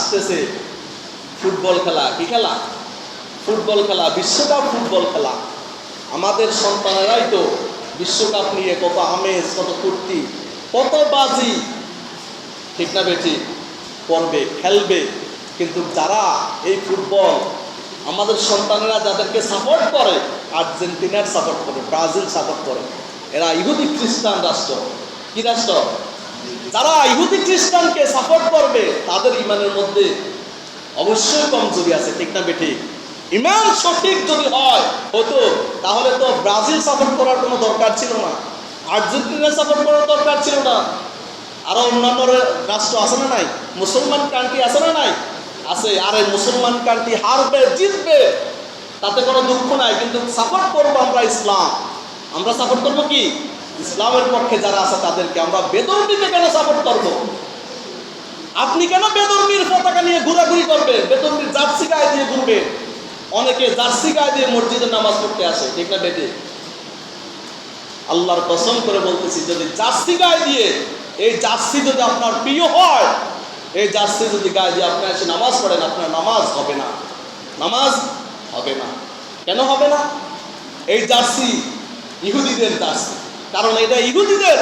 আসতেছে ফুটবল খেলা, কি খেলা? ফুটবল খেলা, বিশ্বকাপ ফুটবল খেলা। আমাদের সন্তানেরাই তো বিশ্বকাপ নিয়ে কত আমেজ, কত ফুর্তি, কত বাজি, ঠিক না বেটি, করবে, খেলবে। কিন্তু যারা এই ফুটবল, আমাদের সন্তানেরা যাদেরকে সাপোর্ট করে, আর্জেন্টিনার সাপোর্ট করে, ব্রাজিল সাপোর্ট করে, এরা ইহুদি খ্রিস্টান রাষ্ট্র। কি রাষ্ট্র? যারা ইহুদি খ্রিস্টানকে সাপোর্ট করবে তাদের ইমানের মধ্যে অবশ্যই কমজোরি আছে, ঠিক না বেটি? ইমান সঠিক যদি হয় হতো তাহলে তো ব্রাজিল সাপোর্ট করার কোনো দরকার ছিল না, আর্জেন্টিনা সাপোর্ট করার দরকার ছিল না। আরো অন্যান্য রাষ্ট্র আছে না নাই? মুসলমান কান্ট্রি আছে না নাই? আছে। আরে মুসলমান কান্ট্রি হারবে, জিতবে, তাতে কোনো দুঃখ নাই, কিন্তু সাপোর্ট করবো আমরা ইসলাম। আমরা সাপোর্ট করবো কি? ইসলামের পক্ষে যারা আছে তাদেরকে। আমরা বেদর্মীকে কেন সাপোর্ট করবো? আপনি কেন বেদর্মীর পতাকা নিয়ে ঘোরাঘুরি করবেন? বেদর্মীর জার্সি গায়ে দিয়ে ঘুরবেন। অনেকে জার্সি গায়ে দিয়ে মসজিদে নামাজ পড়তে আসে, ঠিক না বেটে? আল্লাহর কসম করে বলতেছি, যদি জার্সি গায়ে দিয়ে, এই জার্সি যদি আপনার প্রিয় হয়, এই জার্সি যদি গায়ে দিয়ে আপনি এসে নামাজ পড়েন, আপনার নামাজ হবে না, নামাজ হবে না। কেন হবে না? এই জার্সি ইহুদিদের জার্সি, কারণ এটা ইহুদিদের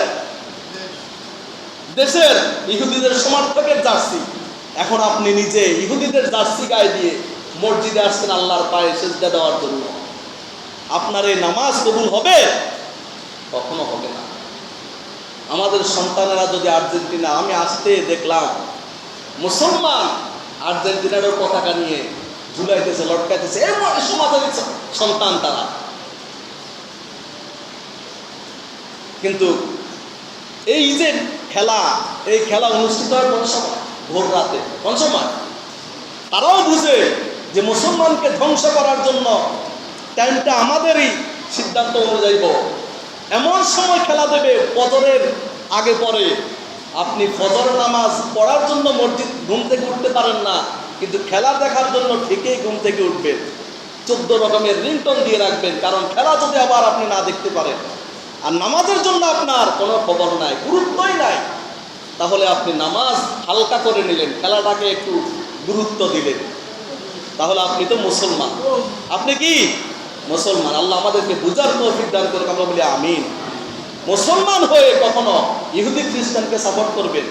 দেশের, ইহুদিদের সমর্থকের জার্সি। এখন আপনি নিজে ইহুদিদের জার্সি গায়ে দিয়ে মসজিদে আসছেন আল্লাহর পায়ে সেজদা দেওয়ার জন্য, আপনার এই নামাজ কবুল হবে? কখনো হবে না। আমাদের সন্তানেরা যদি আর্জেন্টিনা, আমি আসতে দেখলাম মুসলমান আর্জেন্টিনারও পতাকা নিয়ে ঝুলাইতেছে, লটকাইতেছে, এরপরে সমাজের সন্তান তারা। কিন্তু এই যে খেলা, এই খেলা অনুষ্ঠিত হয় কোন সময়? ভোর রাতে। কোন সময়? তারাও বুঝে যে মুসলমানকে ধ্বংস করার জন্য টাইমটা আমাদেরই সিদ্ধান্ত অনুযায়ী। এমন সময় খেলা দেবে ফজরের আগে পরে, আপনি ফজর নামাজ পড়ার জন্য মসজিদ ঘুম থেকে উঠতে পারেন না, কিন্তু খেলা দেখার জন্য ঠিকই ঘুম থেকে উঠবেন। 14 রকমের রিংটোন দিয়ে রাখবেন, কারণ খেলা যদি আবার আপনি না দেখতে পারেন, আর নামাজের জন্য আপনার কোনো খবর নাই, গুরুত্বই নাই, তাহলে আপনি নামাজ হালকা করে নিলেন, খেলাটাকে একটু গুরুত্ব দিলেন, তাহলে আপনি তো মুসলমান। আপনি কি মুসলমান? আল্লাহ আমাদেরকে বুঝার তৌফিক দান করুক, আমরা বলি আমিন। মুসলমান হয়ে কখনো ইহুদি খ্রিস্টানকে সাপোর্ট করবেন?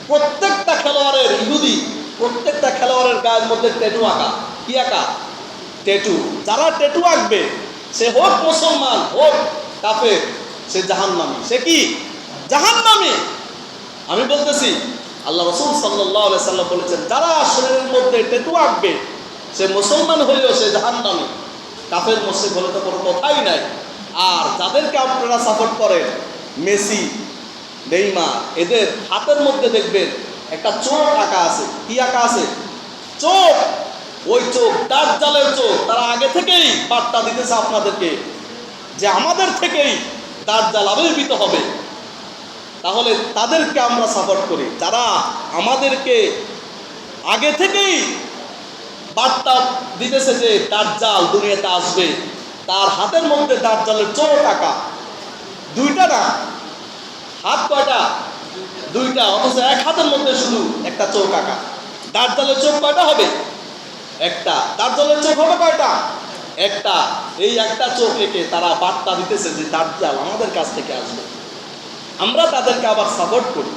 প্রত্যেকটা খেলোয়াড়ের, ইহুদি প্রত্যেকটা খেলোয়াড়ের গায়ের মধ্যে ট্যাটু আঁকা। কি আঁকা? ট্যাটু। যারা ট্যাটু আঁকবে, সে হোক মুসলমান হোক কাফের, সে জাহান্নামী। সে কি? জাহান্নামী। আমি বলতেছি, আল্লাহ রাসূল সাল্লাল্লাহু আলাইহি সাল্লাম বলেছেন, যারা শরীরের মধ্যে ট্যাটু আঁকবে, সে মুসলমান হলেও সে জাহান্নামী। কাফের মুশরিক হলে তো কোনো কথাই নাই। আর যাদেরকে আপনারা সাপোর্ট করেন, মেসি, নেইমার, এদের হাতের মধ্যে দেখবেন একটা চোখ আঁকা আছে। কি আঁকা আছে? চোখ। ওই চোখ দাজ্জালের চোখ। তারা আগে থেকেই বার্তা দিতেছে আপনাদেরকে যে আমাদের থেকেই দাজ্জাল আবির্ভূত হবে। তাহলে তাদেরকে আমরা সাপোর্ট করি, যারা আমাদেরকে আগে থেকেই বার্তা দিতেছে যে দাজ্জাল দুনিয়াতে আসবে। তার হাতের মধ্যে দাজ্জালের চোখ আঁকা। দুইটা না, হাত কয়টা? দুইটা, অথচ এক হাতের মধ্যে শুধু একটা চোখ আঁকা। দাজ্জালের চোখ কয়টা হবে? একটা। দাজ্জালের চোখ হবে কয়টা? একটা। এই একটা চোখ রেখে তারা বার্তা দিতেছে যে দাজ্জাল আমাদের কাছ থেকে আসবে। আমরা তাদেরকে আবার সাপোর্ট করি।